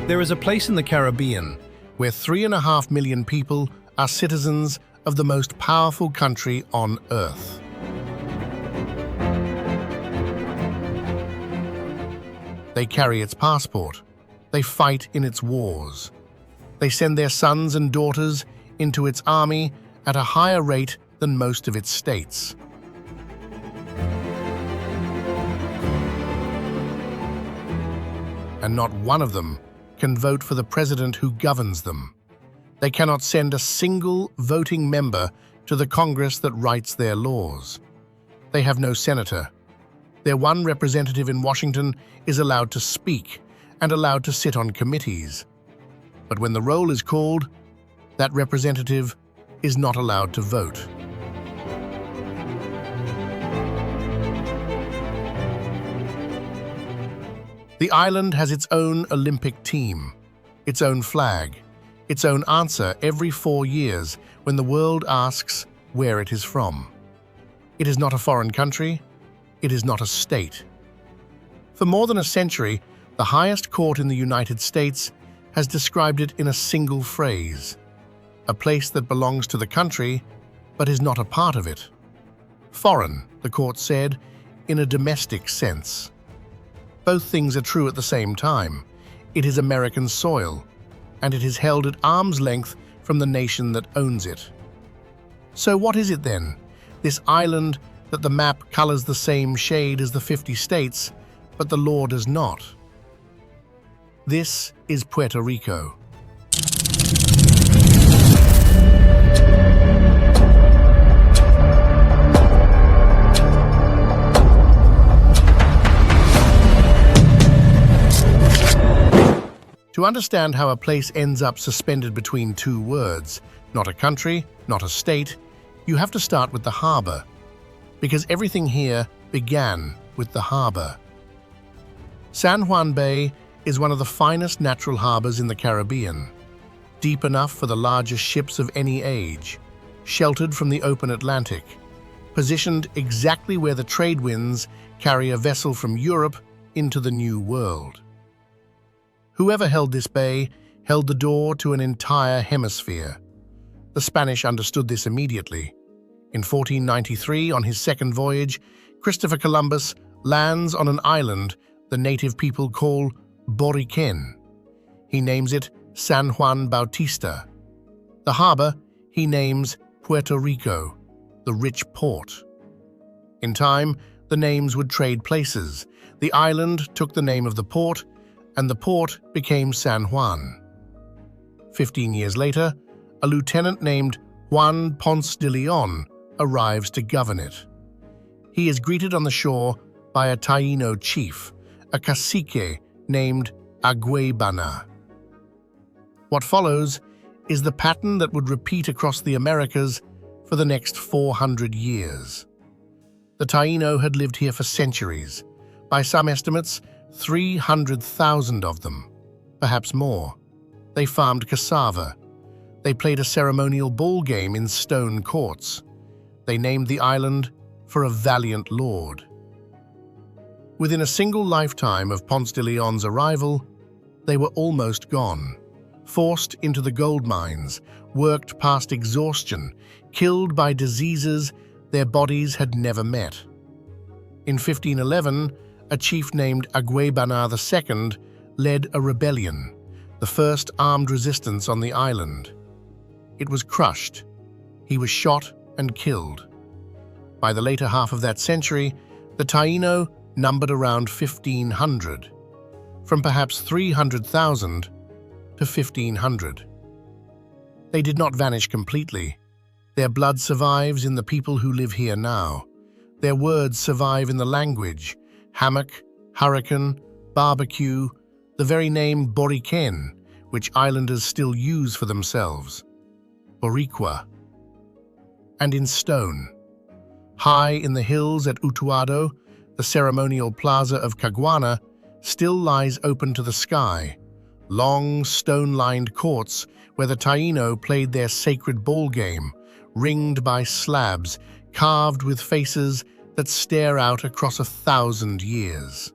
There is a place in the Caribbean where 3.5 million people are citizens of the most powerful country on Earth. They carry its passport. They fight in its wars. They send their sons and daughters into its army at a higher rate than most of its states. And not one of them can vote for the president who governs them. They cannot send a single voting member to the Congress that writes their laws. They have no senator. Their one representative in Washington is allowed to speak and allowed to sit on committees. But when the roll is called, that representative is not allowed to vote. The island has its own Olympic team, its own flag, its own answer every 4 years when the world asks where it is from. It is not a foreign country. It is not a state. For more than a century, the highest court in the United States has described it in a single phrase: a place that belongs to the country, but is not a part of it. Foreign, the court said, in a domestic sense. Both things are true at the same time. It is American soil, and it is held at arm's length from the nation that owns it. So what is it then, this island that the map colors the same shade as the 50 states, but the law does not? This is Puerto Rico. To understand how a place ends up suspended between two words, not a country, not a state, you have to start with the harbor, because everything here began with the harbor. San Juan Bay is one of the finest natural harbors in the Caribbean, deep enough for the largest ships of any age, sheltered from the open Atlantic, positioned exactly where the trade winds carry a vessel from Europe into the New World. Whoever held this bay held the door to an entire hemisphere. The Spanish understood this immediately. In 1493, on his second voyage, Christopher Columbus lands on an island the native people call Boriken. He names it San Juan Bautista. The harbor he names Puerto Rico, the rich port. In time, the names would trade places. The island took the name of the port, and the port became San Juan. 15 years later, a lieutenant named Juan Ponce de Leon arrives to govern it. He is greeted on the shore by a Taino chief, a cacique named Aguebana. What follows is the pattern that would repeat across the Americas for the next 400 years. The Taino had lived here for centuries. By some estimates, 300,000 of them, perhaps more. They farmed cassava. They played a ceremonial ball game in stone courts. They named the island for a valiant lord. Within a single lifetime of Ponce de Leon's arrival, they were almost gone, forced into the gold mines, worked past exhaustion, killed by diseases their bodies had never met. In 1511, a chief named Aguebana II led a rebellion, the first armed resistance on the island. It was crushed. He was shot and killed. By the later half of that century, the Taino numbered around 1,500, from perhaps 300,000 to 1,500. They did not vanish completely. Their blood survives in the people who live here now. Their words survive in the language: hammock, hurricane, barbecue, the very name Boriken, which islanders still use for themselves, Boricua. And in stone. High in the hills at Utuado, the ceremonial plaza of Caguana still lies open to the sky, long stone-lined courts where the Taino played their sacred ball game, ringed by slabs carved with faces that stare out across 1,000 years.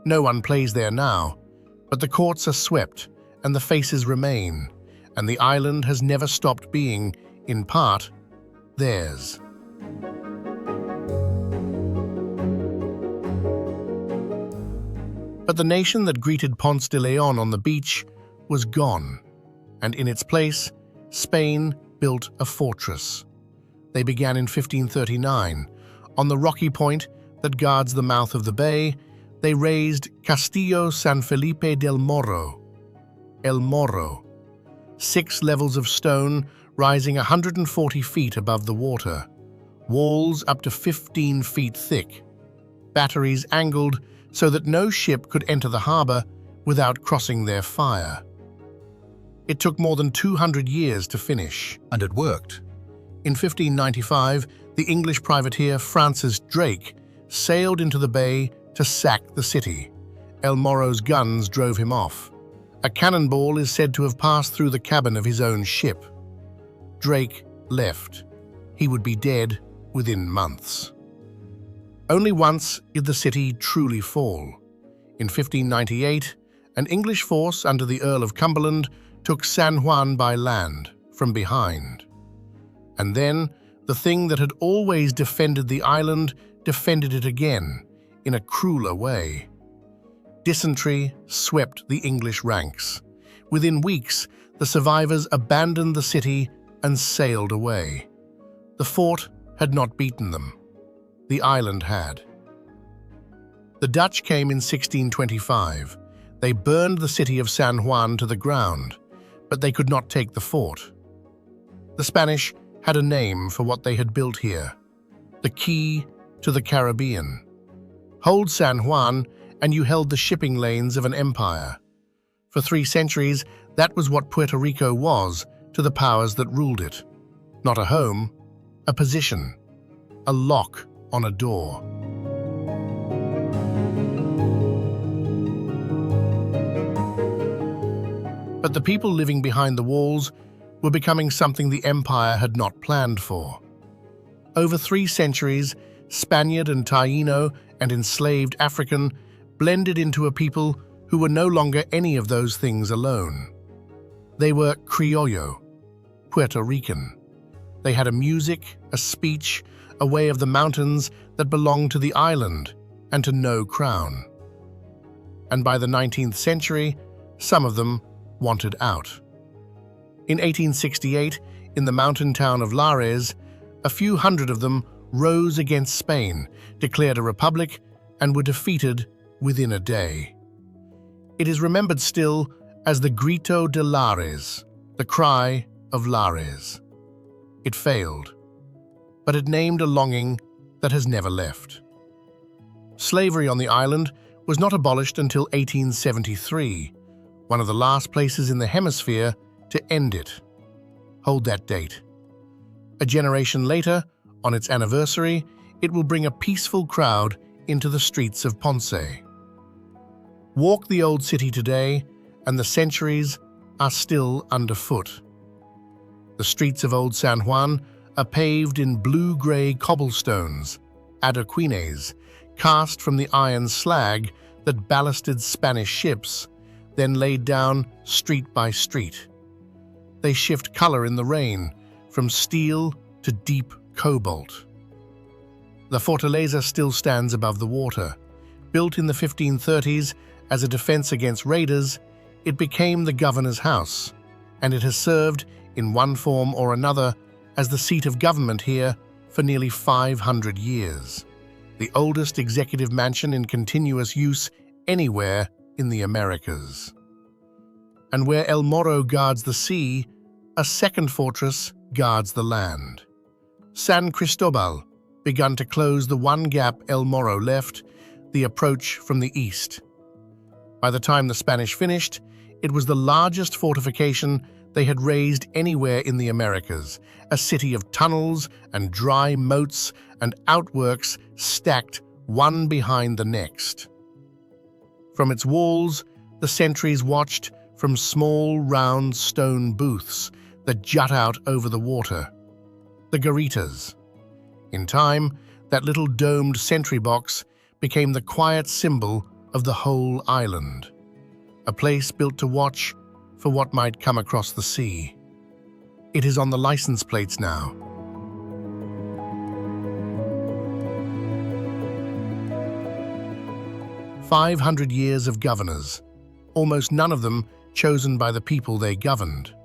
No one plays there now, But the courts are swept, and the faces remain, and the island has never stopped being, in part, theirs. But the nation that greeted Ponce de Leon on the beach was gone, and in its place, Spain built a fortress. They began in 1539. On the rocky point that guards the mouth of the bay, they raised Castillo San Felipe del Morro, El Morro, 6 levels of stone rising 140 feet above the water, walls up to 15 feet thick, batteries angled so that no ship could enter the harbor without crossing their fire. It took more than 200 years to finish. And it worked. In 1595, the English privateer Francis Drake sailed into the bay to sack the city. El Morro's guns drove him off. A cannonball is said to have passed through the cabin of his own ship. Drake left. He would be dead within months. Only once did the city truly fall. In 1598, an English force under the Earl of Cumberland took San Juan by land, from behind. And then, the thing that had always defended the island defended it again, in a crueler way. Dysentery swept the English ranks. Within weeks, the survivors abandoned the city and sailed away. The fort had not beaten them. The island had. The Dutch came in 1625. They burned the city of San Juan to the ground, but they could not take the fort. The Spanish had a name for what they had built here: the key to the Caribbean. Hold San Juan, and you held the shipping lanes of an empire. For 3 centuries, that was what Puerto Rico was to the powers that ruled it. Not a home, a position, a lock on a door. But the people living behind the walls were becoming something the empire had not planned for. Over 3 centuries, Spaniard and Taino and enslaved African blended into a people who were no longer any of those things alone. They were Criollo, Puerto Rican. They had a music, a speech, a way of the mountains that belonged to the island and to no crown. And by the 19th century, some of them wanted out. In 1868, in the mountain town of Lares, a few hundred of them rose against Spain, declared a republic, and were defeated within a day. It is remembered still as the Grito de Lares, the cry of Lares. It failed, but it named a longing that has never left. Slavery on the island was not abolished until 1873, one of the last places in the hemisphere to end it. Hold that date. A generation later, on its anniversary, it will bring a peaceful crowd into the streets of Ponce. Walk the old city today, and the centuries are still underfoot. The streets of Old San Juan are paved in blue-gray cobblestones, adoquines, cast from the iron slag that ballasted Spanish ships, then laid down street by street. They shift color in the rain, from steel to deep cobalt. The Fortaleza still stands above the water. Built in the 1530s as a defense against raiders, it became the governor's house, and it has served, in one form or another, as the seat of government here for nearly 500 years. The oldest executive mansion in continuous use anywhere in the Americas. And where El Morro guards the sea, a second fortress guards the land. San Cristobal begun to close the one gap El Morro left, the approach from the east. By the time the Spanish finished, it was the largest fortification they had raised anywhere in the Americas, a city of tunnels and dry moats and outworks stacked one behind the next. From its walls, the sentries watched from small, round stone booths that jut out over the water, the garitas. In time, that little domed sentry box became the quiet symbol of the whole island. A a place built to watch for what might come across the sea. It is on the license plates now. "500 years of governors, almost none of them chosen by the people they governed.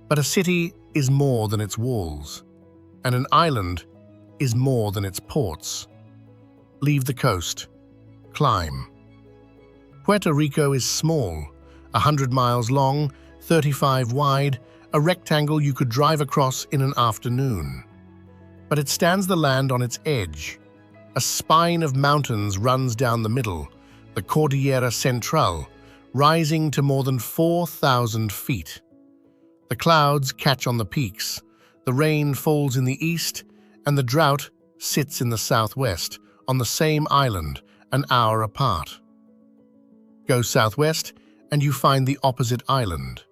But a city is more than its walls, and an island is more than its ports. Leave the coast. Climb." Puerto Rico is small, 100 miles long, 35 wide, a rectangle you could drive across in an afternoon. But it stands the land on its edge. A spine of mountains runs down the middle, the Cordillera Central, rising to more than 4,000 feet. The clouds catch on the peaks, the rain falls in the east, and the drought sits in the southwest, on the same island, an hour apart. Go southwest, and you find the opposite island.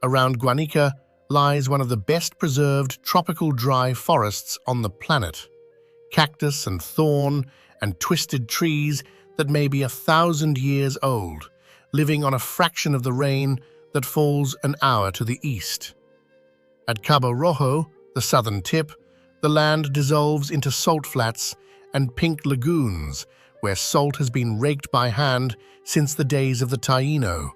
Around Guanica lies one of the best-preserved tropical dry forests on the planet. Cactus and thorn and twisted trees that may be 1,000 years old, living on a fraction of the rain that falls an hour to the east. At Cabo Rojo, the southern tip, the land dissolves into salt flats and pink lagoons where salt has been raked by hand since the days of the Taino,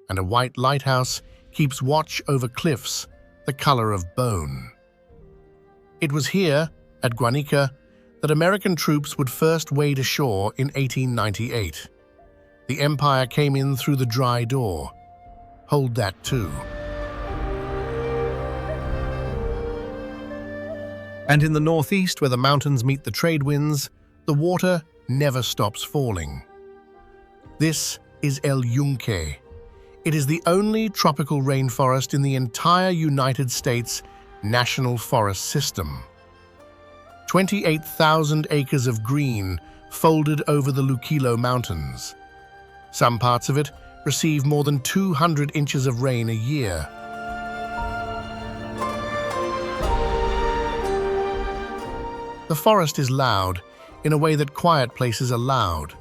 and a white lighthouse keeps watch over cliffs the color of bone. It was here, at Guanica, that American troops would first wade ashore in 1898. The Empire came in through the dry door. Hold that too. And in the northeast, where the mountains meet the trade winds, the water never stops falling. This is El Yunque. It is the only tropical rainforest in the entire United States National Forest System. 28,000 acres of green folded over the Luquillo Mountains. Some parts of it receive more than 200 inches of rain a year. The forest is loud in a way that quiet places are loud.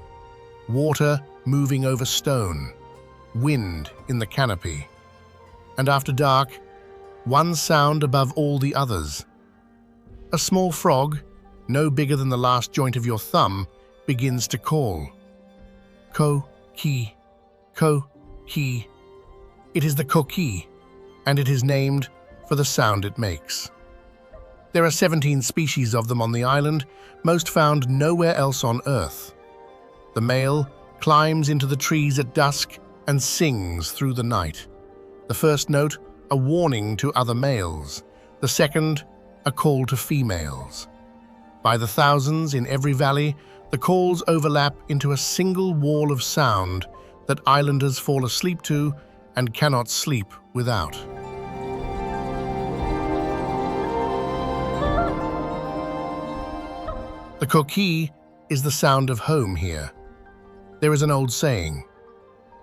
Water moving over stone, wind in the canopy. And after dark, one sound above all the others. A small frog, no bigger than the last joint of your thumb, begins to call. Ko-ki, ko-ki. It is the coqui, and it is named for the sound it makes. There are 17 species of them on the island, most found nowhere else on Earth. The male climbs into the trees at dusk and sings through the night. The first note, a warning to other males. The second, a call to females. By the thousands in every valley, the calls overlap into a single wall of sound that islanders fall asleep to and cannot sleep without. The coqui is the sound of home here. There is an old saying,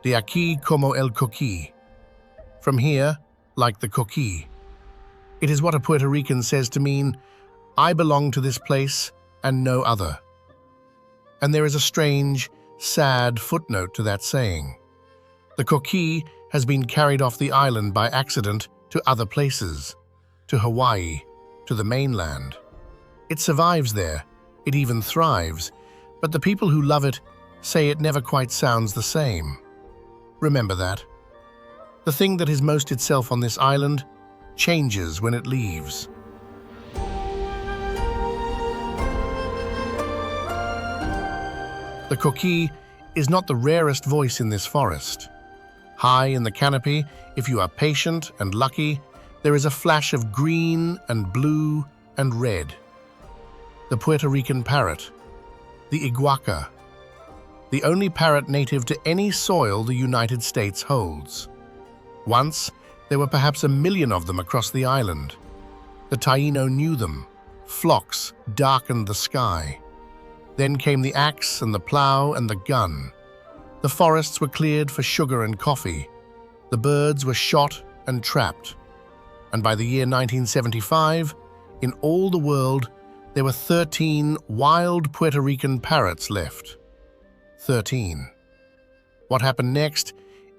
"De aquí como el coqui," from here, like the coqui. It is what a Puerto Rican says to mean, "I belong to this place and no other." And there is a strange, sad footnote to that saying. The coqui has been carried off the island by accident to other places, to Hawaii, to the mainland. It survives there, it even thrives, but the people who love it say it never quite sounds the same. Remember that. The thing that is most itself on this island changes when it leaves. The coqui is not the rarest voice in this forest. High in the canopy, if you are patient and lucky, there is a flash of green and blue and red. The Puerto Rican parrot, the iguaca, the only parrot native to any soil the United States holds. Once, there were perhaps 1 million of them across the island. The Taino knew them. Flocks darkened the sky. Then came the axe and the plow and the gun. The forests were cleared for sugar and coffee. The birds were shot and trapped. And by the year 1975, in all the world, there were 13 wild Puerto Rican parrots left. 13. What happened next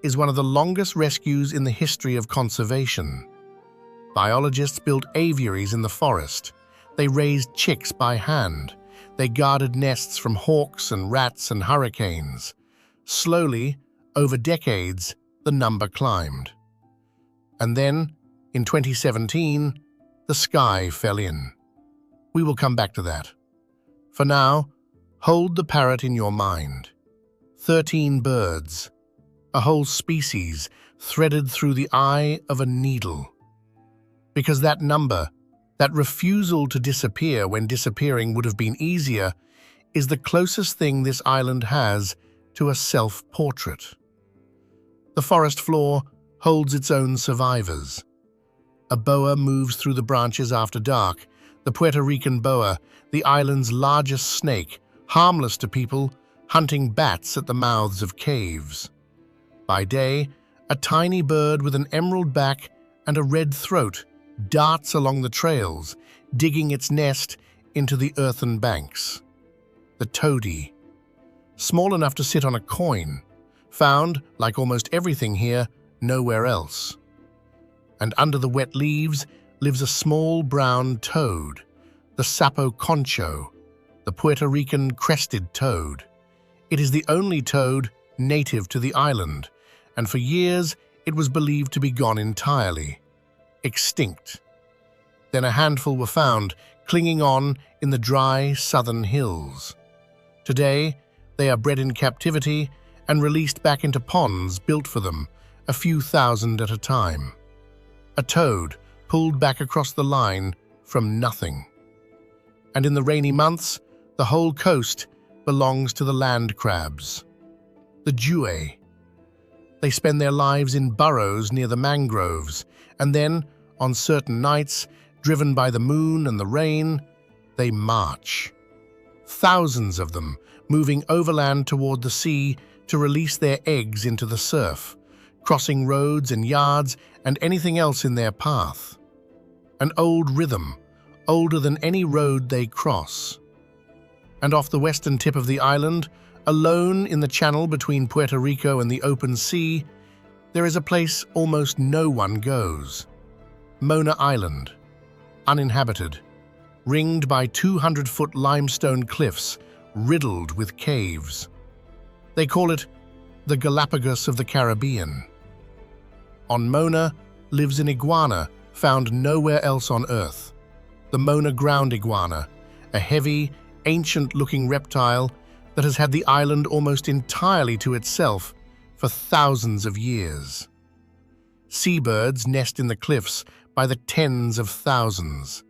is one of the longest rescues in the history of conservation. Biologists built aviaries in the forest. They raised chicks by hand. They guarded nests from hawks and rats and hurricanes. Slowly, over decades, the number climbed. And then, in 2017, the sky fell in. We will come back to that. For now, hold the parrot in your mind. 13 birds, a whole species threaded through the eye of a needle. Because that number, that refusal to disappear when disappearing would have been easier, is the closest thing this island has to a self-portrait. The forest floor holds its own survivors. A boa moves through the branches after dark, the Puerto Rican boa, the island's largest snake, harmless to people, hunting bats at the mouths of caves. By day, a tiny bird with an emerald back and a red throat darts along the trails, digging its nest into the earthen banks. The toady, small enough to sit on a coin, found, like almost everything here, nowhere else. And under the wet leaves lives a small brown toad, the sapo concho, the Puerto Rican crested toad. It is the only toad native to the island, and for years it was believed to be gone entirely, extinct. Then a handful were found, clinging on in the dry southern hills. Today, they are bred in captivity and released back into ponds built for them, a few thousand at a time. A toad pulled back across the line from nothing. And in the rainy months, the whole coast belongs to the land crabs, the Vieques. They spend their lives in burrows near the mangroves, and then, on certain nights, driven by the moon and the rain, they march. Thousands of them, moving overland toward the sea to release their eggs into the surf, crossing roads and yards and anything else in their path. An old rhythm, older than any road they cross. And off the western tip of the island, alone in the channel between Puerto Rico and the open sea, there is a place almost no one goes. Mona Island, uninhabited, ringed by 200-foot limestone cliffs riddled with caves. They call it the Galapagos of the Caribbean. On Mona lives an iguana found nowhere else on Earth, the Mona ground iguana, a heavy, ancient-looking reptile that has had the island almost entirely to itself for thousands of years. Seabirds nest in the cliffs by the tens of thousands.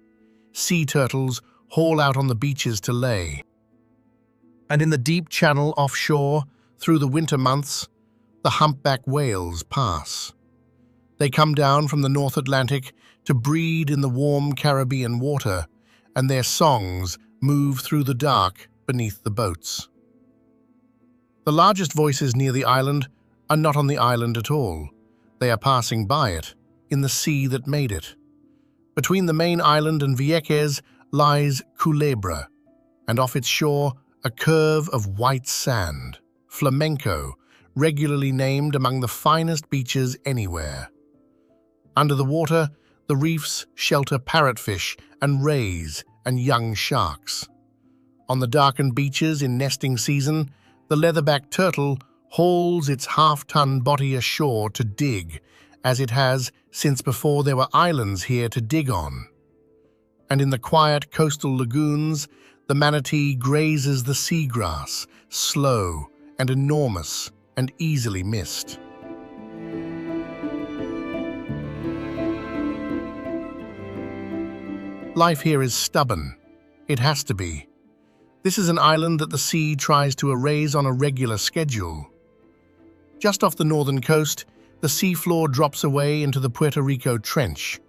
Sea turtles haul out on the beaches to lay. And in the deep channel offshore, through the winter months, the humpback whales pass. They come down from the North Atlantic to breed in the warm Caribbean water, and their songs move through the dark beneath the boats. The largest voices near the island are not on the island at all. They are passing by it, in the sea that made it. Between the main island and Vieques lies Culebra, and off its shore a curve of white sand, flamenco, regularly named among the finest beaches anywhere. Under the water, the reefs shelter parrotfish and rays and young sharks. On the darkened beaches in nesting season, the leatherback turtle hauls its half-ton body ashore to dig, as it has since before there were islands here to dig on. And in the quiet coastal lagoons, the manatee grazes the seagrass, slow and enormous and easily missed. Life here is stubborn. It has to be. This is an island that the sea tries to erase on a regular schedule. Just off the northern coast, the seafloor drops away into the Puerto Rico Trench,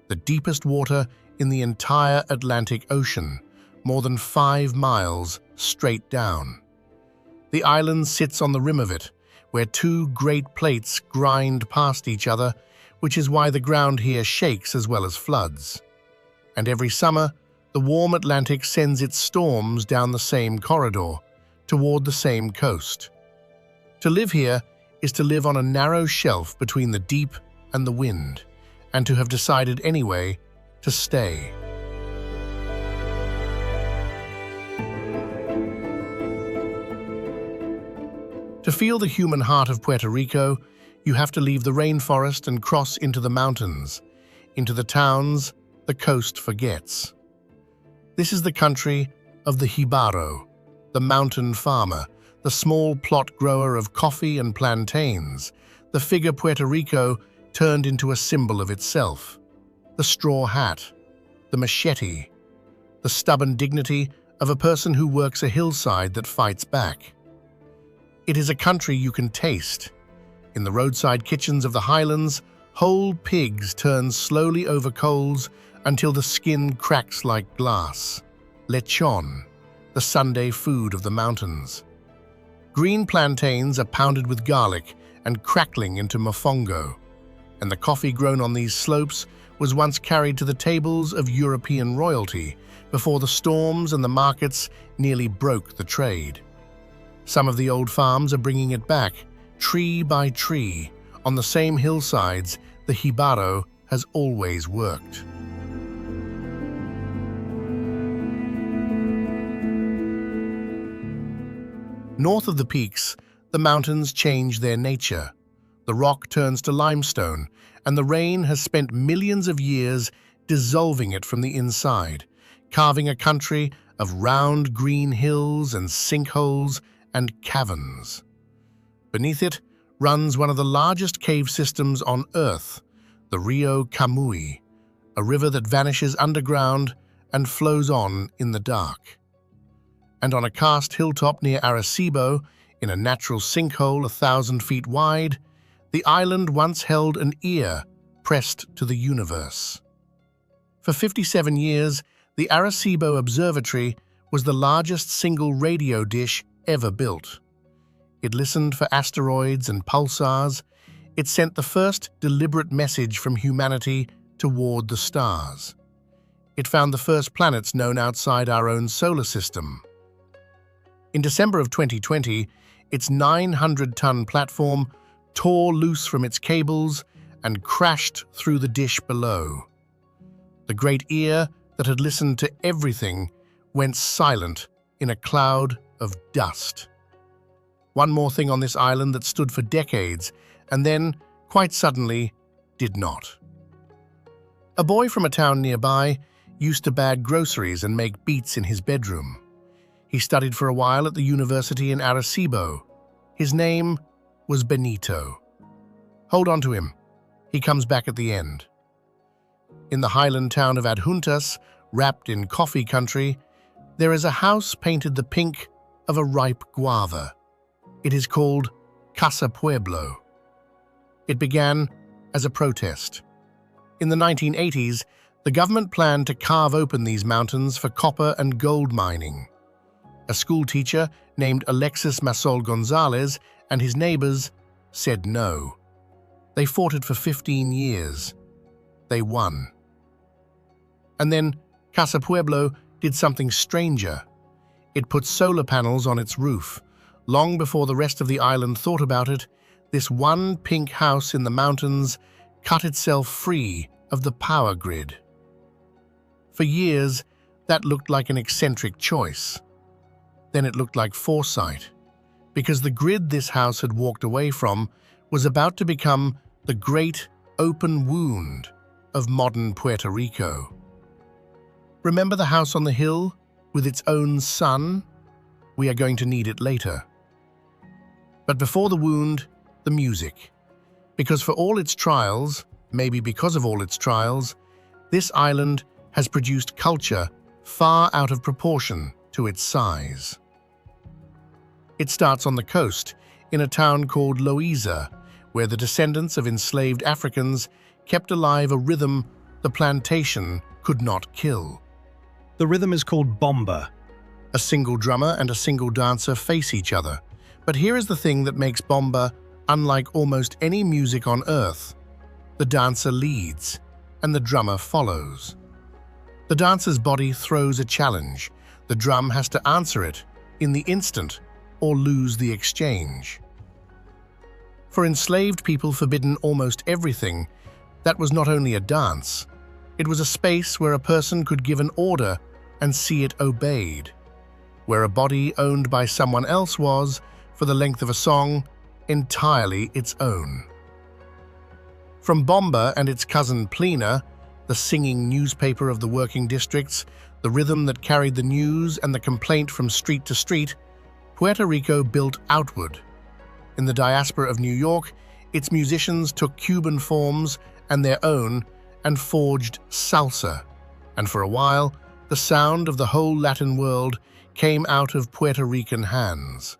the deepest water in the entire Atlantic Ocean, more than 5 miles straight down. The island sits on the rim of it, where 2 great plates grind past each other, which is why the ground here shakes as well as floods. And every summer, the warm Atlantic sends its storms down the same corridor, toward the same coast. To live here is to live on a narrow shelf between the deep and the wind, and to have decided anyway to stay. To feel the human heart of Puerto Rico, you have to leave the rainforest and cross into the mountains, into the towns the coast forgets. This is the country of the Jibaro, the mountain farmer, the small plot grower of coffee and plantains, the figure Puerto Rico turned into a symbol of itself. The straw hat, the machete, the stubborn dignity of a person who works a hillside that fights back. It is a country you can taste. In the roadside kitchens of the Highlands, whole pigs turn slowly over coals until the skin cracks like glass. Lechon, the Sunday food of the mountains. Green plantains are pounded with garlic and crackling into mofongo, and the coffee grown on these slopes was once carried to the tables of European royalty before the storms and the markets nearly broke the trade. Some of the old farms are bringing it back, tree by tree, on the same hillsides the Jibaro has always worked. North of the peaks, the mountains change their nature. The rock turns to limestone, and the rain has spent millions of years dissolving it from the inside, carving a country of round green hills and sinkholes and caverns. Beneath it runs one of the largest cave systems on Earth, the Rio Camuy, a river that vanishes underground and flows on in the dark. And on a karst hilltop near Arecibo, in a natural sinkhole 1,000 feet wide, the island once held an ear pressed to the universe. For 57 years, the Arecibo Observatory was the largest single radio dish ever built. It listened for asteroids and pulsars. It sent the first deliberate message from humanity toward the stars. It found the first planets known outside our own solar system. In December of 2020, its 900-ton platform tore loose from its cables and crashed through the dish below. The great ear that had listened to everything went silent in a cloud of dust. One more thing on this island that stood for decades and then, quite suddenly, did not. A boy from a town nearby used to bag groceries and make beats in his bedroom. He studied for a while at the university in Arecibo. His name was Benito. Hold on to him. He comes back at the end. In the highland town of Adjuntas, wrapped in coffee country, there is a house painted the pink of a ripe guava. It is called Casa Pueblo. It began as a protest. In the 1980s, the government planned to carve open these mountains for copper and gold mining. A school teacher named Alexis Masol Gonzalez and his neighbors said no. They fought it for 15 years. They won. And then Casa Pueblo did something stranger. It put solar panels on its roof. Long before the rest of the island thought about it, this one pink house in the mountains cut itself free of the power grid. For years, that looked like an eccentric choice. Then it looked like foresight, because the grid this house had walked away from was about to become the great open wound of modern Puerto Rico. Remember the house on the hill with its own sun? We are going to need it later. But before the wound, the music. Because for all its trials, maybe because of all its trials, this island has produced culture far out of proportion to its size. It starts on the coast, in a town called Loíza, where the descendants of enslaved Africans kept alive a rhythm the plantation could not kill. The rhythm is called bomba. A single drummer and a single dancer face each other. But here is the thing that makes bomba unlike almost any music on earth. The dancer leads, and the drummer follows. The dancer's body throws a challenge. The drum has to answer it in the instant or lose the exchange. For enslaved people forbidden almost everything, that was not only a dance, it was a space where a person could give an order and see it obeyed, where a body owned by someone else was, for the length of a song, entirely its own. From Bomba and its cousin Plena, the singing newspaper of the working districts, the rhythm that carried the news and the complaint from street to street, Puerto Rico built outward. In the diaspora of New York, its musicians took Cuban forms and their own and forged salsa, and for a while, the sound of the whole Latin world came out of Puerto Rican hands.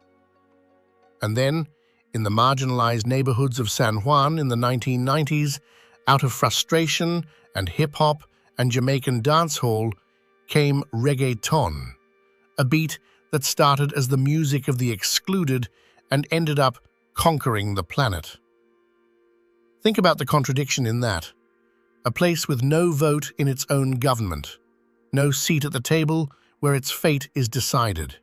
And then, in the marginalized neighborhoods of San Juan in the 1990s, out of frustration and hip-hop and Jamaican dancehall came reggaeton, a beat that started as the music of the excluded and ended up conquering the planet. Think about the contradiction in that. A place with no vote in its own government, no seat at the table where its fate is decided.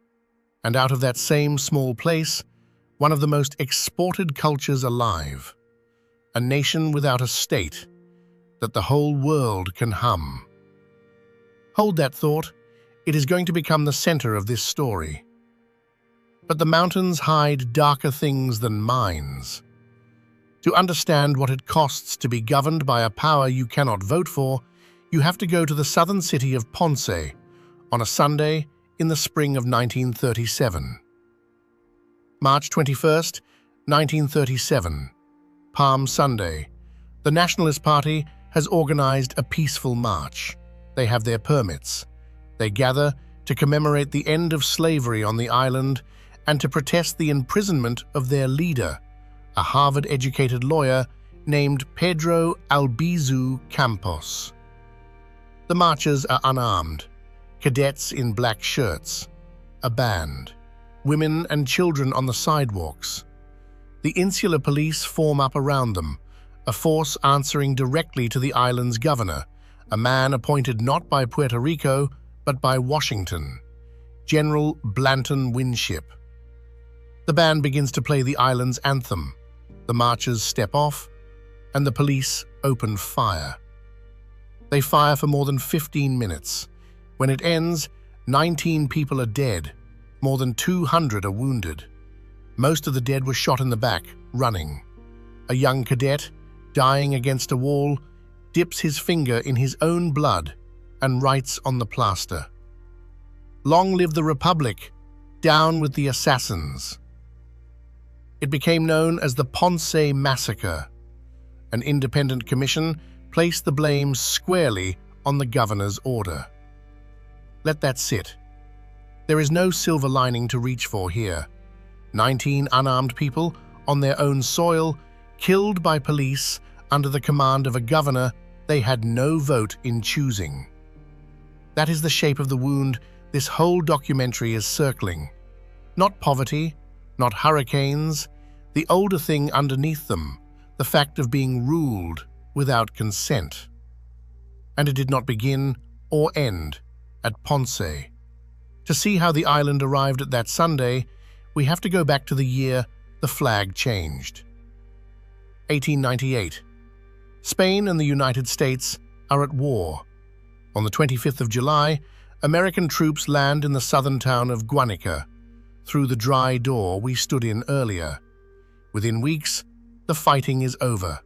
And out of that same small place, one of the most exported cultures alive, a nation without a state that the whole world can hum. Hold that thought. It is going to become the center of this story. But the mountains hide darker things than mines. To understand what it costs to be governed by a power you cannot vote for, you have to go to the southern city of Ponce on a Sunday in the spring of 1937. March 21st, 1937, Palm Sunday. The Nationalist Party has organized a peaceful march. They have their permits. They gather to commemorate the end of slavery on the island and to protest the imprisonment of their leader, a Harvard-educated lawyer named Pedro Albizu Campos. The marchers are unarmed, cadets in black shirts, a band, women and children on the sidewalks. The insular police form up around them, a force answering directly to the island's governor, a man appointed not by Puerto Rico but by Washington, General Blanton Winship. The band begins to play the island's anthem. The marchers step off, and the police open fire. They fire for more than 15 minutes. When it ends, 19 people are dead. More than 200 are wounded. Most of the dead were shot in the back, running. A young cadet, dying against a wall, dips his finger in his own blood and writes on the plaster, "Long live the Republic! Down with the assassins!" It became known as the Ponce massacre. An independent commission placed the blame squarely on the governor's order. Let that sit. There is no silver lining to reach for here. 19 unarmed people on their own soil, killed by police under the command of a governor they had no vote in choosing. That is the shape of the wound this whole documentary is circling. Not poverty, not hurricanes, the older thing underneath them, the fact of being ruled without consent. And it did not begin or end at Ponce. To see how the island arrived at that Sunday, we have to go back to the year the flag changed. 1898. Spain and the United States are at war. On the 25th of July, American troops land in the southern town of Guanica, through the dry door we stood in earlier. Within weeks, the fighting is over.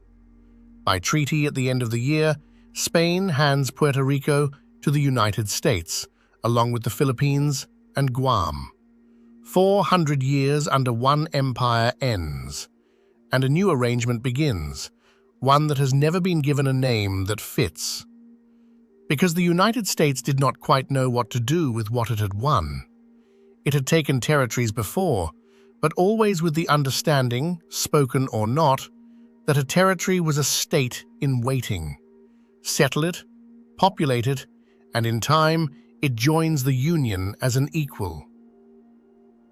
By treaty at the end of the year, Spain hands Puerto Rico to the United States, along with the Philippines and Guam. 400 years under one empire ends, and a new arrangement begins, one that has never been given a name that fits. Because the United States did not quite know what to do with what it had won. It had taken territories before, but always with the understanding, spoken or not, that a territory was a state in waiting. Settle it, populate it, and in time, it joins the Union as an equal.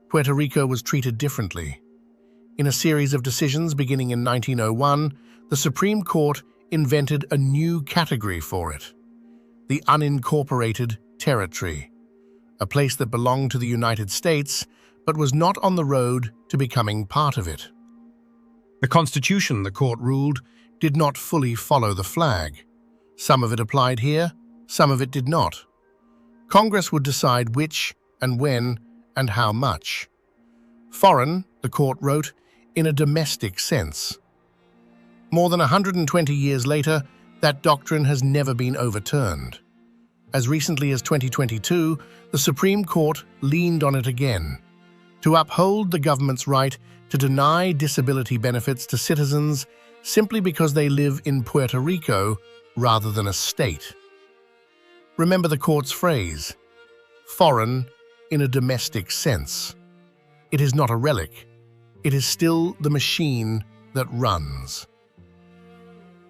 Puerto Rico was treated differently. In a series of decisions beginning in 1901, the Supreme Court invented a new category for it, the unincorporated territory, a place that belonged to the United States but was not on the road to becoming part of it. The Constitution, the court ruled, did not fully follow the flag. Some of it applied here, some of it did not. Congress would decide which and when and how much. Foreign, the court wrote, in a domestic sense. More than 120 years later, that doctrine has never been overturned. As recently as 2022, the Supreme Court leaned on it again to uphold the government's right to deny disability benefits to citizens simply because they live in Puerto Rico rather than a state. Remember the court's phrase, foreign in a domestic sense. It is not a relic. It is still the machine that runs.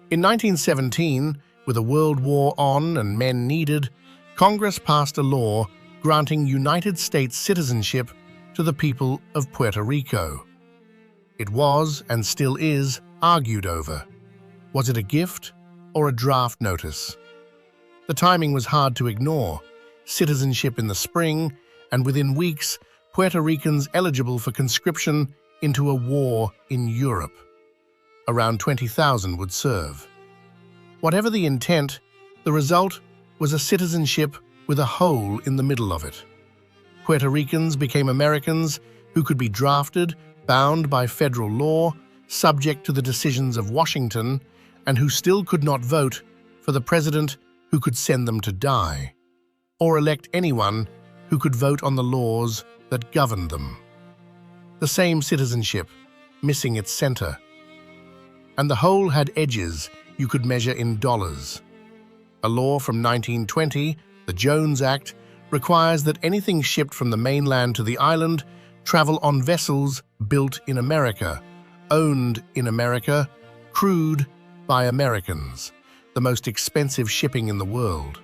In 1917, with a world war on and men needed, Congress passed a law granting United States citizenship to the people of Puerto Rico. It was, and still is, argued over. Was it a gift or a draft notice? The timing was hard to ignore. Citizenship in the spring, and within weeks, Puerto Ricans eligible for conscription into a war in Europe. Around 20,000 would serve. Whatever the intent, the result was a citizenship with a hole in the middle of it. Puerto Ricans became Americans who could be drafted, bound by federal law, subject to the decisions of Washington, and who still could not vote for the president who could send them to die, or elect anyone who could vote on the laws that governed them. The same citizenship, missing its center. And the hole had edges you could measure in dollars. A law from 1920, the Jones Act, requires that anything shipped from the mainland to the island travel on vessels built in America, owned in America, crewed by Americans, the most expensive shipping in the world.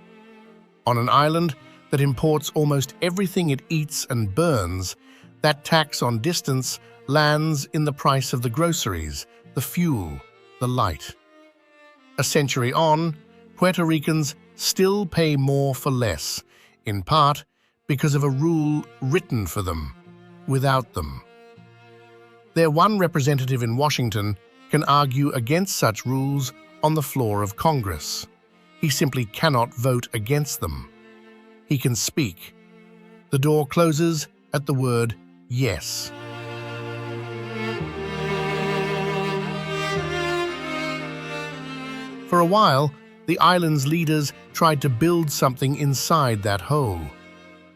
On an island that imports almost everything it eats and burns, that tax on distance lands in the price of the groceries, the fuel, the light. A century on, Puerto Ricans still pay more for less, in part because of a rule written for them, without them. Their one representative in Washington can argue against such rules on the floor of Congress. He simply cannot vote against them. He can speak. The door closes at the word yes. For a while, the island's leaders tried to build something inside that hole.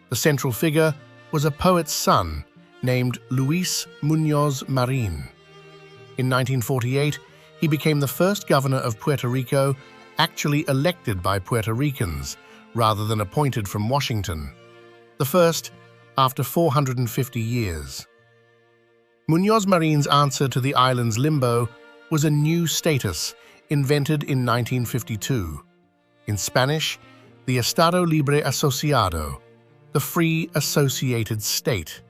The central figure was a poet's son named Luis Muñoz Marin. In 1948, he became the first governor of Puerto Rico actually elected by Puerto Ricans, rather than appointed from Washington. The first after 450 years. Muñoz Marin's answer to the island's limbo was a new status invented in 1952. In Spanish, the Estado Libre Asociado, the Free Associated State.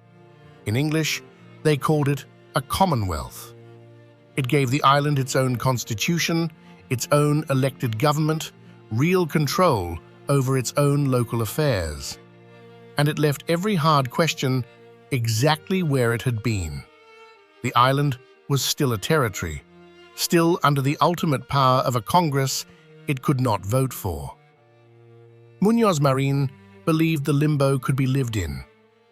In English, they called it a Commonwealth. It gave the island its own constitution, its own elected government, real control over its own local affairs. And it left every hard question exactly where it had been. The island was still a territory, still under the ultimate power of a Congress it could not vote for. Muñoz Marin believed the limbo could be lived in,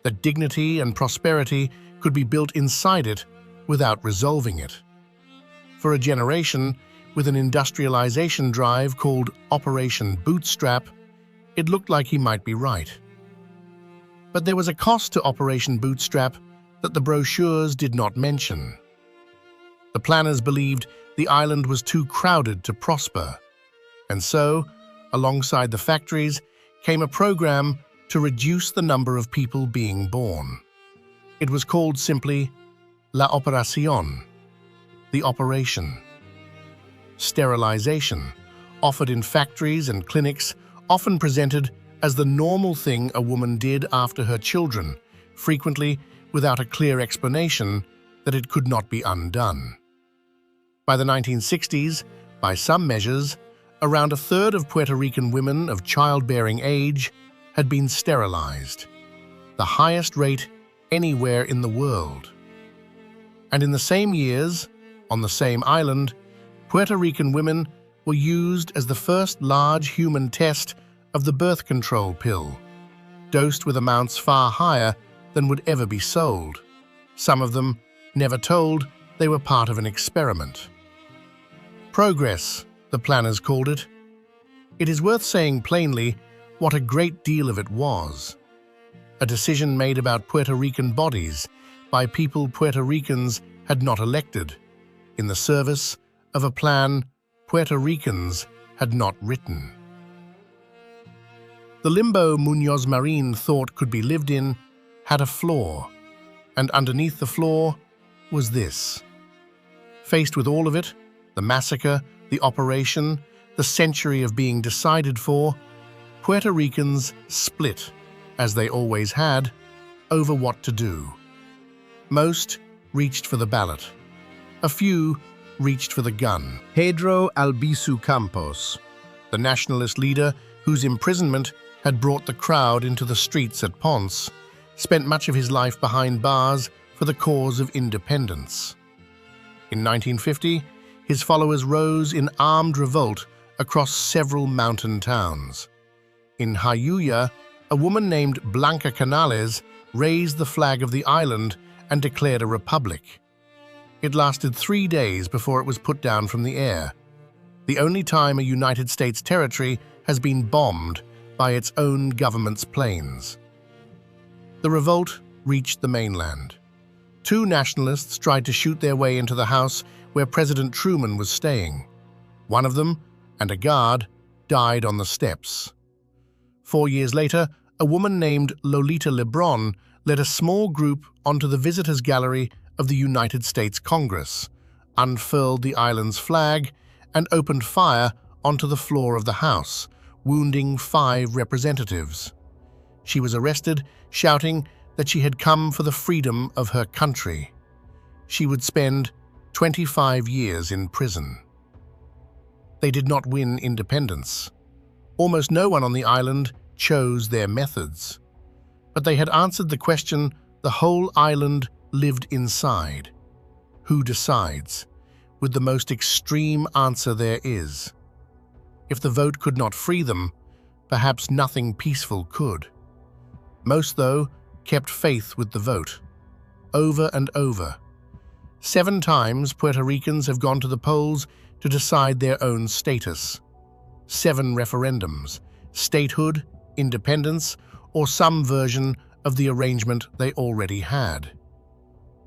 that dignity and prosperity could be built inside it without resolving it. For a generation, with an industrialization drive called Operation Bootstrap, it looked like he might be right. But there was a cost to Operation Bootstrap that the brochures did not mention. The planners believed the island was too crowded to prosper, and so, alongside the factories, came a program to reduce the number of people being born. It was called simply La Operación, the operation. Sterilization, offered in factories and clinics, often presented as the normal thing a woman did after her children, frequently without a clear explanation that it could not be undone. By the 1960s, by some measures, around a third of Puerto Rican women of childbearing age had been sterilized, the highest rate anywhere in the world. And in the same years, On the same island, Puerto Rican women were used as the first large human test of the birth control pill, dosed with amounts far higher than would ever be sold. Some of them never told they were part of an experiment. Progress, the planners called it. It is worth saying plainly what a great deal of it was. A decision made about Puerto Rican bodies by people Puerto Ricans had not elected, in the service of a plan Puerto Ricans had not written. The limbo Muñoz Marín thought could be lived in had a flaw, and underneath the flaw was this. Faced with all of it, the massacre, the operation, the century of being decided for, Puerto Ricans split, as they always had, over what to do. Most reached for the ballot. A few reached for the gun. Pedro Albizu Campos, The nationalist leader whose imprisonment had brought the crowd into the streets at Ponce, spent much of his life behind bars for the cause of independence. In 1950, his followers rose in armed revolt across several mountain towns. In Jayuya, a woman named Blanca Canales raised the flag of the island and declared a republic. It lasted 3 days before it was put down from the air, the only time a United States territory has been bombed by its own government's planes. The revolt reached the mainland. 2 nationalists tried to shoot their way into the house where President Truman was staying. One of them, and a guard, died on the steps. 4 years later, a woman named Lolita Lebron led a small group onto the visitors' gallery of the United States Congress, unfurled the island's flag, and opened fire onto the floor of the house, wounding 5 representatives. She was arrested, shouting that she had come for the freedom of her country. She would spend 25 years in prison. They did not win independence. Almost no one on the island chose their methods. But they had answered the question the whole island lived inside. Who decides? With the most extreme answer there is. If the vote could not free them, perhaps nothing peaceful could. Most, though, kept faith with the vote. Over and over. 7 times Puerto Ricans have gone to the polls to decide their own status. 7 referendums, statehood, independence, or some version of the arrangement they already had.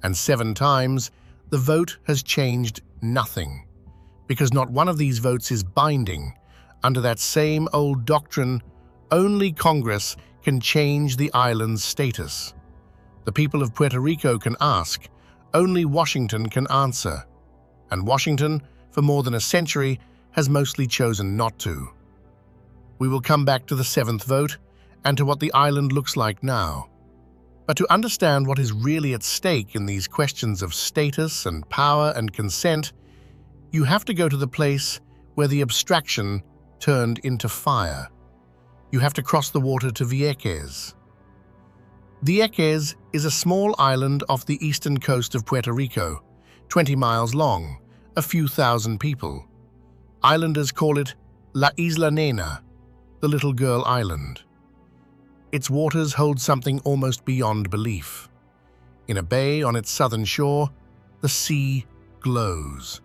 And 7 times, the vote has changed nothing, because not one of these votes is binding. Under that same old doctrine, only Congress can change the island's status. The people of Puerto Rico can ask, only Washington can answer. And Washington, for more than a century, has mostly chosen not to. We will come back to the 7th vote and to what the island looks like now. But to understand what is really at stake in these questions of status and power and consent, you have to go to the place where the abstraction turned into fire. You have to cross the water to Vieques. Vieques is a small island off the eastern coast of Puerto Rico, 20 miles long, a few thousand people. Islanders call it La Isla Nena, the little girl island. Its waters hold something almost beyond belief. In a bay on its southern shore, the sea glows.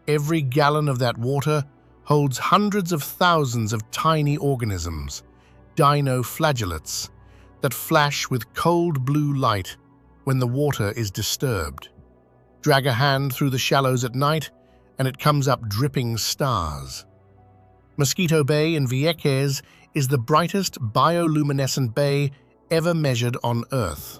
Every gallon of that water holds hundreds of thousands of tiny organisms, dinoflagellates, that flash with cold blue light when the water is disturbed. Drag a hand through the shallows at night, and it comes up dripping stars. Mosquito Bay in Vieques is the brightest bioluminescent bay ever measured on Earth.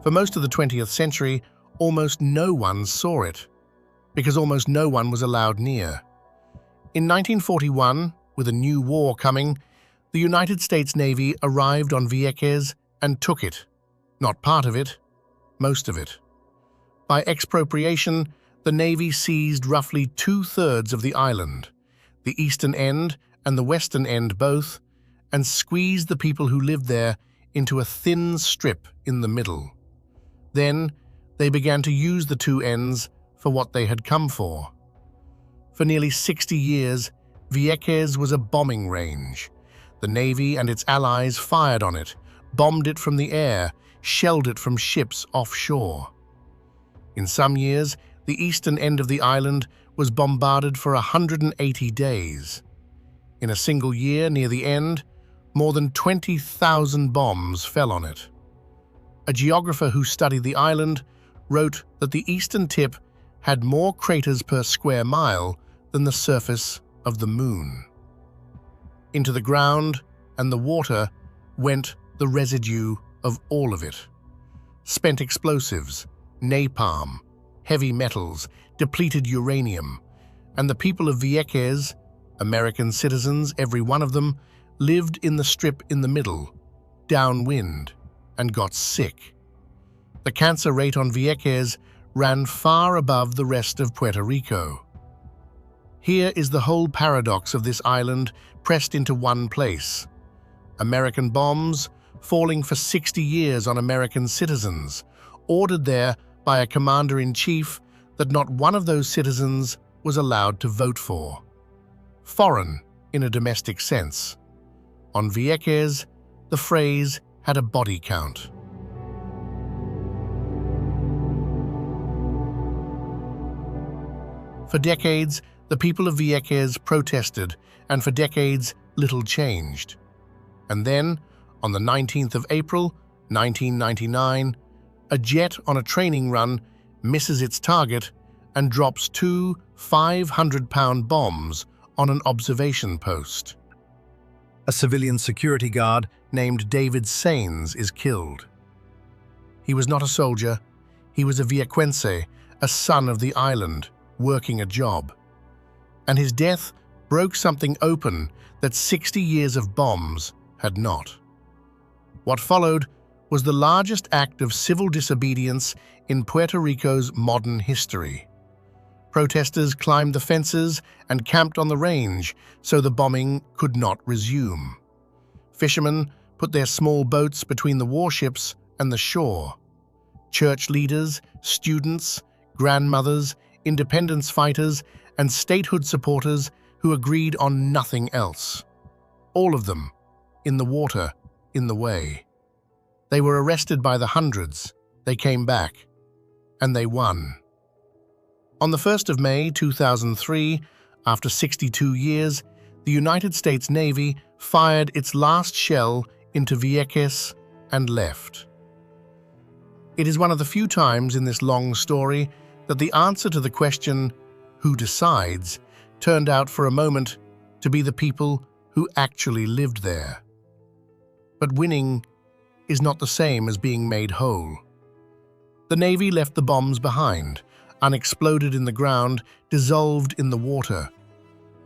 For most of the 20th century, almost no one saw it, because almost no one was allowed near. In 1941, with a new war coming, the United States Navy arrived on Vieques and took it. Not part of it, most of it. By expropriation, the Navy seized roughly 2/3 of the island, the eastern end and the western end both, and squeezed the people who lived there into a thin strip in the middle. Then, they began to use the two ends for what they had come for. For nearly 60 years, Vieques was a bombing range. The Navy and its allies fired on it, bombed it from the air, shelled it from ships offshore. In some years, the eastern end of the island was bombarded for 180 days. In a single year near the end, more than 20,000 bombs fell on it. A geographer who studied the island wrote that the eastern tip had more craters per square mile than the surface of the moon. Into the ground and the water went the residue of all of it. Spent explosives, napalm, heavy metals, depleted uranium, and the people of Vieques, American citizens, every one of them, lived in the strip in the middle, downwind, and got sick. The cancer rate on Vieques ran far above the rest of Puerto Rico. Here is the whole paradox of this island pressed into one place. American bombs falling for 60 years on American citizens, ordered there by a commander-in-chief that not one of those citizens was allowed to vote for. Foreign in a domestic sense. On Vieques, the phrase had a body count. For decades, the people of Vieques protested, and for decades, little changed. And then, on the 19th of April, 1999, a jet on a training run misses its target and drops two 500-pound bombs on an observation post. A civilian security guard Named David Saines is killed. He was not a soldier, he was a Viequense, a son of the island, working a job. And his death broke something open that 60 years of bombs had not. What followed was the largest act of civil disobedience in Puerto Rico's modern history. Protesters climbed the fences and camped on the range so the bombing could not resume. Fishermen put their small boats between the warships and the shore. Church leaders, students, grandmothers, independence fighters, and statehood supporters who agreed on nothing else. All of them, in the water, in the way. They were arrested by the hundreds, they came back, and they won. On the 1st of May 2003, after 62 years, the United States Navy fired its last shell into Vieques and left. It is one of the few times in this long story that the answer to the question, who decides, turned out for a moment to be the people who actually lived there. But winning is not the same as being made whole. The Navy left the bombs behind, unexploded in the ground, dissolved in the water.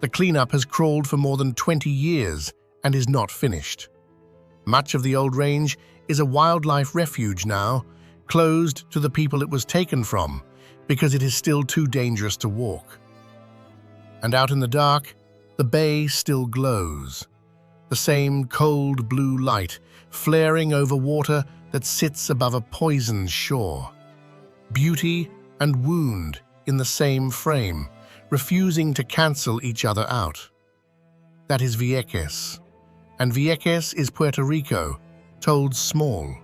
The cleanup has crawled for more than 20 years and is not finished. Much of the old range is a wildlife refuge now, closed to the people it was taken from, because it is still too dangerous to walk. And out in the dark, the bay still glows. The same cold blue light flaring over water that sits above a poisoned shore. Beauty and wound in the same frame, refusing to cancel each other out. That is Vieques. And Vieques is Puerto Rico, told small.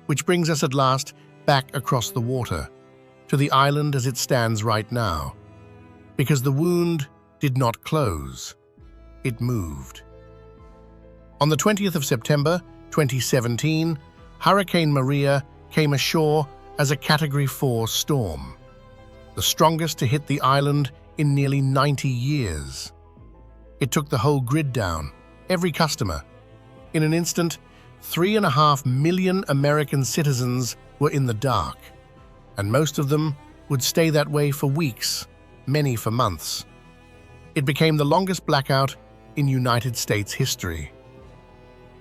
Which brings us at last back across the water, to the island as it stands right now. Because the wound did not close, it moved. On the 20th of September 2017, Hurricane Maria came ashore as a Category 4 storm, the strongest to hit the island in nearly 90 years. It took the whole grid down, every customer. In an instant, 3.5 million American citizens were in the dark, and most of them would stay that way for weeks, many for months. It became the longest blackout in United States history.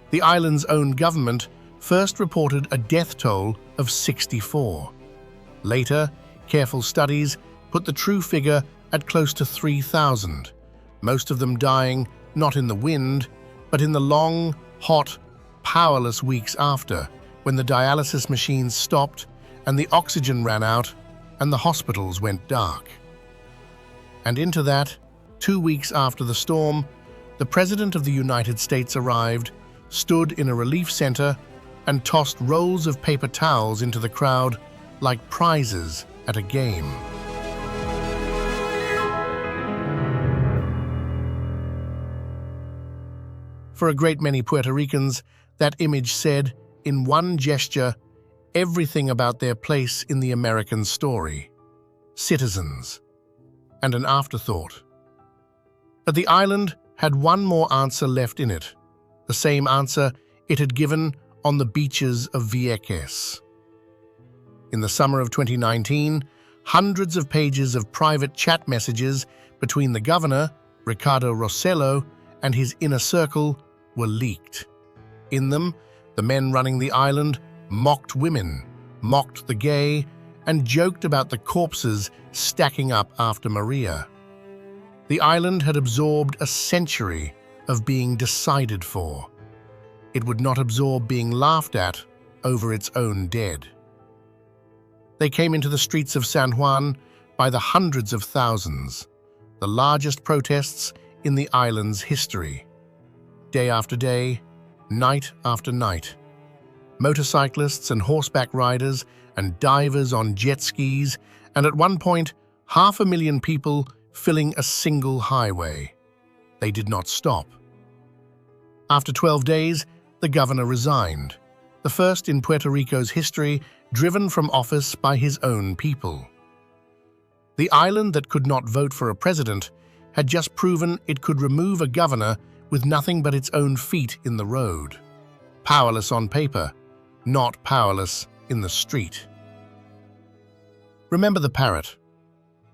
The island's own government first reported a death toll of 64. Later, careful studies put the true figure at close to 3,000, most of them dying not in the wind, but in the long, hot, powerless weeks after, when the dialysis machines stopped and the oxygen ran out and the hospitals went dark. And into that, 2 weeks after the storm, the President of the United States arrived, stood in a relief center, and tossed rolls of paper towels into the crowd like prizes at a game. For a great many Puerto Ricans, that image said, in one gesture, everything about their place in the American story. Citizens. And an afterthought. But the island had one more answer left in it, the same answer it had given on the beaches of Vieques. In the summer of 2019, hundreds of pages of private chat messages between the governor, Ricardo Rossello, and his inner circle were leaked. In them, the men running the island mocked women, mocked the gay, and joked about the corpses stacking up after Maria. The island had absorbed a century of being decided for. It would not absorb being laughed at over its own dead. They came into the streets of San Juan by the hundreds of thousands, the largest protests in the island's history. Day after day, night after night, motorcyclists and horseback riders and divers on jet skis, and at one point, 500,000 people filling a single highway. They did not stop. After 12 days, the governor resigned, the first in Puerto Rico's history driven from office by his own people. The island that could not vote for a president had just proven it could remove a governor with nothing but its own feet in the road. Powerless on paper, not powerless in the street. Remember the parrot.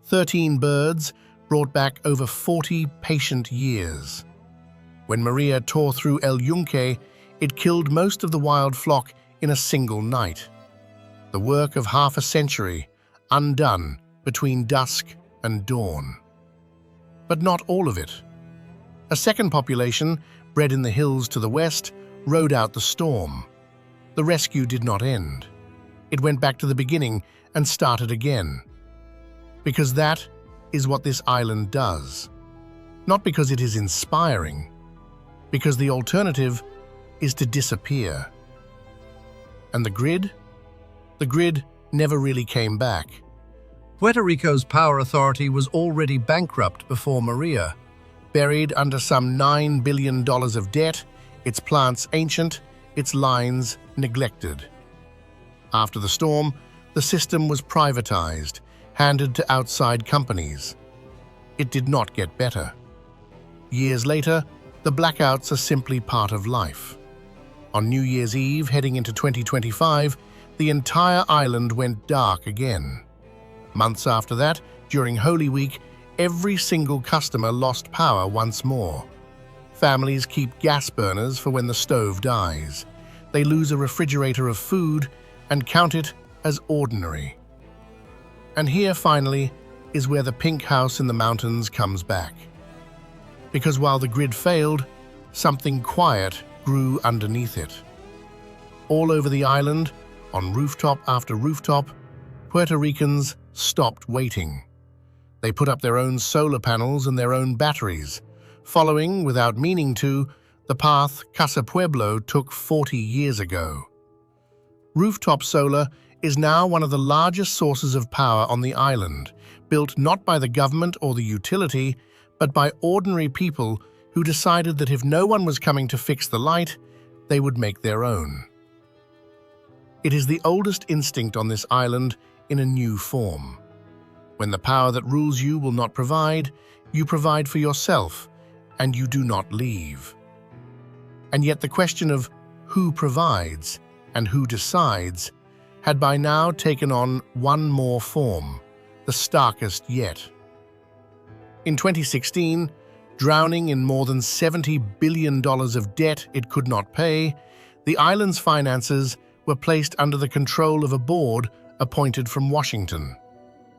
13 birds brought back over 40 patient years. When Maria tore through El Yunque, it killed most of the wild flock in a single night. The work of half a century, undone between dusk and dawn. But not all of it. A second population, bred in the hills to the west, rode out the storm. The rescue did not end. It went back to the beginning and started again. Because that is what this island does. Not because it is inspiring, because the alternative is to disappear. And the grid? The grid never really came back. Puerto Rico's power authority was already bankrupt before Maria. Buried under some $9 billion of debt, its plants ancient, its lines neglected. After the storm, the system was privatized, handed to outside companies. It did not get better. Years later, the blackouts are simply part of life. On New Year's Eve, heading into 2025, the entire island went dark again. Months after that, during Holy Week, every single customer lost power once more. Families keep gas burners for when the stove dies. They lose a refrigerator of food and count it as ordinary. And here, finally, is where the pink house in the mountains comes back. Because while the grid failed, something quiet grew underneath it. All over the island, on rooftop after rooftop, Puerto Ricans stopped waiting. They put up their own solar panels and their own batteries, following, without meaning to, the path Casa Pueblo took 40 years ago. Rooftop solar is now one of the largest sources of power on the island, built not by the government or the utility, but by ordinary people who decided that if no one was coming to fix the light, they would make their own. It is the oldest instinct on this island in a new form. When the power that rules you will not provide, you provide for yourself, and you do not leave. And yet the question of who provides and who decides had by now taken on one more form, the starkest yet. In 2016, drowning in more than $70 billion of debt it could not pay, the island's finances were placed under the control of a board appointed from Washington.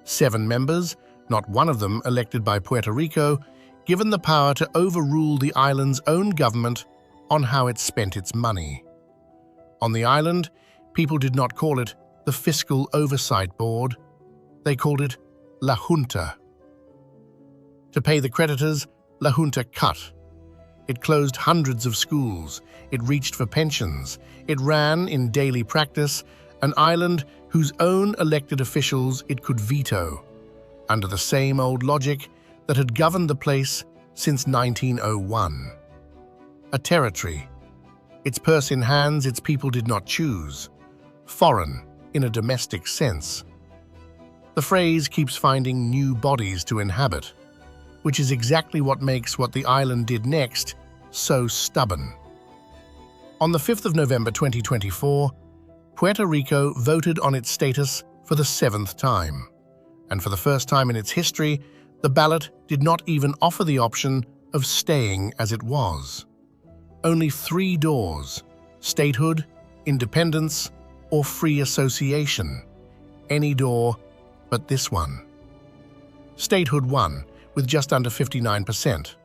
7 members, not one of them elected by Puerto Rico, given the power to overrule the island's own government on how it spent its money. On the island, people did not call it the Fiscal Oversight Board. They called it La Junta. To pay the creditors, La Junta cut. It closed hundreds of schools. It reached for pensions. It ran, in daily practice, an island whose own elected officials it could veto, under the same old logic that had governed the place since 1901. A territory. Its purse in hands its people did not choose. Foreign, in a domestic sense. The phrase keeps finding new bodies to inhabit, which is exactly what makes what the island did next so stubborn. On the 5th of November 2024, Puerto Rico voted on its status for the 7th time, and for the first time in its history, the ballot did not even offer the option of staying as it was. Only 3 doors: statehood, independence, or free association. Any door but this one. Statehood won, with just under 59%,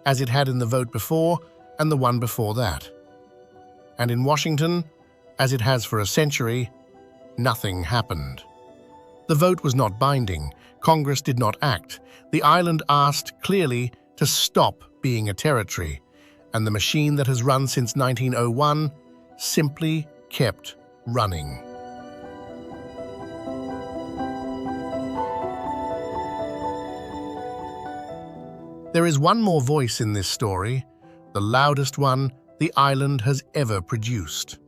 as it had in the vote before and the one before that. And in Washington, as it has for a century, nothing happened. The vote was not binding. Congress did not act. The island asked clearly to stop being a territory, and the machine that has run since 1901 simply kept running. There is one more voice in this story, the loudest one the island has ever produced.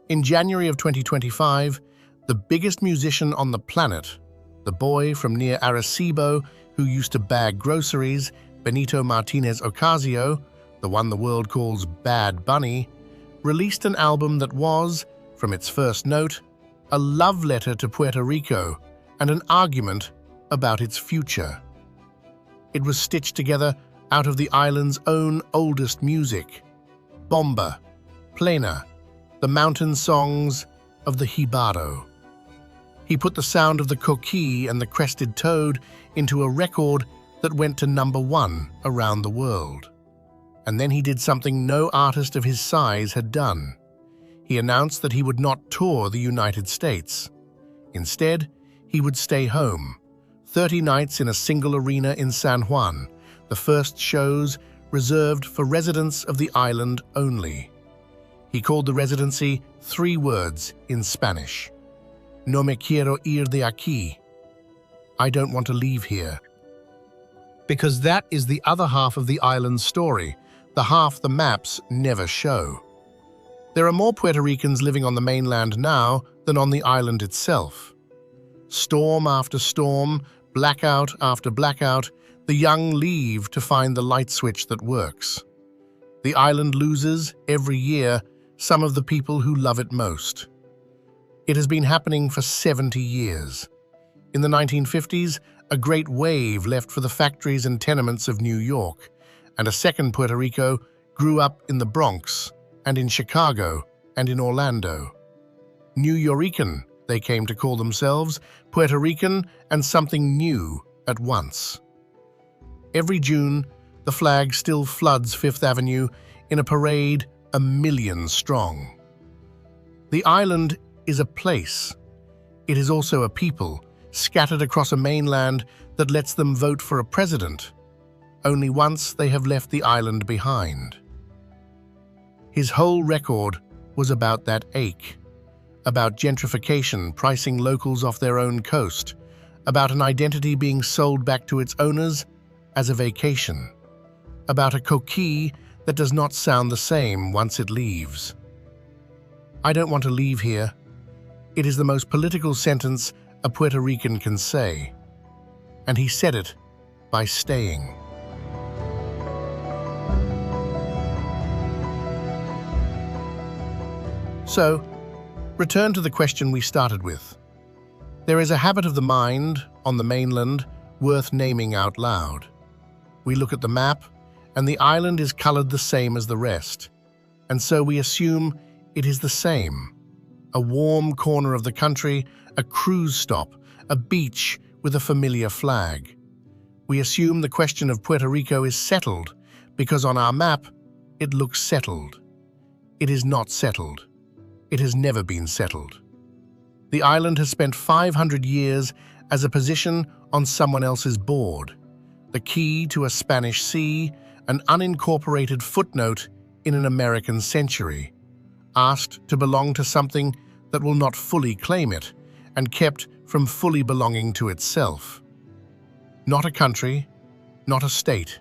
In January of 2025, the biggest musician on the planet, the boy from near Arecibo who used to bag groceries, Benito Martinez Ocasio, the one the world calls Bad Bunny, released an album that was, from its first note, a love letter to Puerto Rico and an argument about its future. It was stitched together out of the island's own oldest music, bomba, plena, the mountain songs of the Jibaro. He put the sound of the coquille and the crested toad into a record that went to #1 around the world. And then he did something no artist of his size had done. He announced that he would not tour the United States. Instead, he would stay home, 30 nights in a single arena in San Juan, the first shows reserved for residents of the island only. He called the residency 3 words in Spanish. No me quiero ir de aquí. I don't want to leave here. Because that is the other half of the island's story, the half the maps never show. There are more Puerto Ricans living on the mainland now than on the island itself. Storm after storm, blackout after blackout, the young leave to find the light switch that works. The island loses, every year, some of the people who love it most. It has been happening for 70 years. In the 1950s, a great wave left for the factories and tenements of New York, and a second Puerto Rico grew up in the Bronx, and in Chicago, and in Orlando. New Yorican, they came to call themselves, Puerto Rican, and something new at once. Every June, the flag still floods Fifth Avenue in a parade 1 million strong. The island is a place. It is also a people, scattered across a mainland that lets them vote for a president. Only once they have left the island behind. His whole record was about that ache, about gentrification pricing locals off their own coast, about an identity being sold back to its owners as a vacation, about a coquille that does not sound the same once it leaves. I don't want to leave here. It is the most political sentence a Puerto Rican can say, and he said it by staying. So, return to the question we started with. There is a habit of the mind, on the mainland, worth naming out loud. We look at the map, and the island is colored the same as the rest, and so we assume it is the same. A warm corner of the country, a cruise stop, a beach with a familiar flag. We assume the question of Puerto Rico is settled, because on our map, it looks settled. It is not settled. it has never been settled. The island has spent 500 years as a position on someone else's board, the key to a Spanish sea, an unincorporated footnote in an American century, asked to belong to something that will not fully claim it, and kept from fully belonging to itself. Not a country, not a state.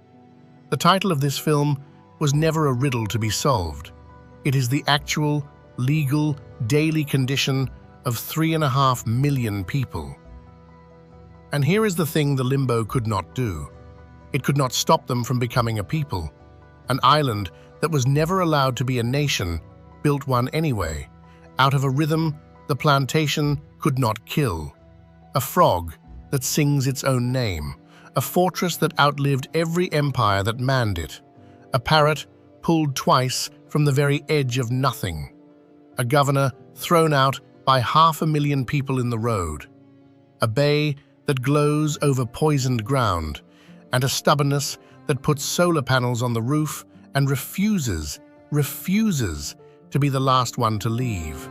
The title of this film was never a riddle to be solved. It is the actual, legal, daily condition of 3.5 million people. And here is the thing the limbo could not do. It could not stop them from becoming a people. An island that was never allowed to be a nation built one anyway. Out of a rhythm the plantation could not kill. A frog that sings its own name. A fortress that outlived every empire that manned it. A parrot pulled twice from the very edge of nothing. A governor thrown out by 500,000 people in the road. A bay that glows over poisoned ground, and a stubbornness that puts solar panels on the roof and refuses to be the last one to leave.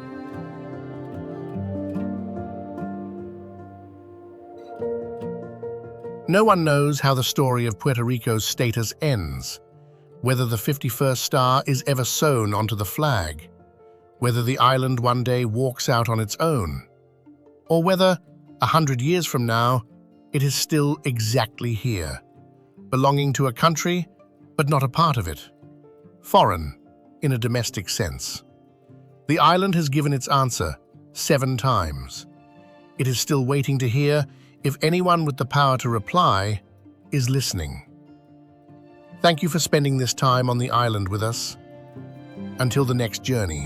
No one knows how the story of Puerto Rico's status ends, whether the 51st star is ever sewn onto the flag, whether the island one day walks out on its own, or whether, 100 years from now, it is still exactly here, belonging to a country, but not a part of it. Foreign, in a domestic sense. The island has given its answer 7 times. It is still waiting to hear if anyone with the power to reply is listening. Thank you for spending this time on the island with us. Until the next journey.